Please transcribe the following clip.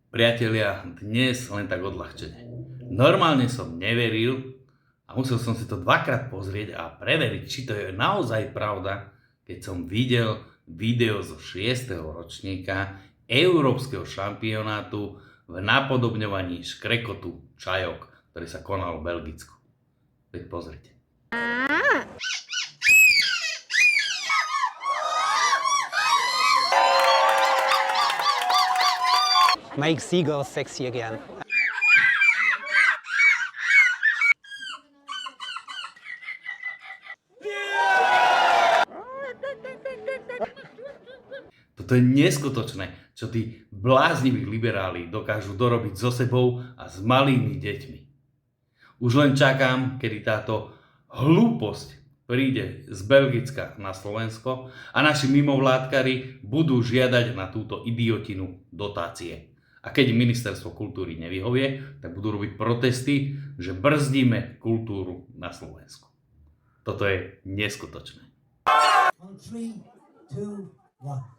Priatelia, dnes len tak odľahčene. Normálne som neveril a musel som si to dvakrát pozrieť a preveriť, či to je naozaj pravda, keď som videl video zo 6. ročníka Európskeho šampionátu v napodobňovaní škrekotu čajok, ktorý sa konal v Belgicku. Veď pozrite. Make seagulls sexy again. Toto je neskutočné, čo tí blázniví liberáli dokážu dorobiť so sebou a s malými deťmi. Už len čakám, kedy táto hlúposť príde z Belgicka na Slovensko a naši mimovládkari budú žiadať na túto idiotinu dotácie. A keď ministerstvo kultúry nevyhovie, tak budú robiť protesty, že brzdíme kultúru na Slovensku. Toto je neskutočné. On 3, 2, 1.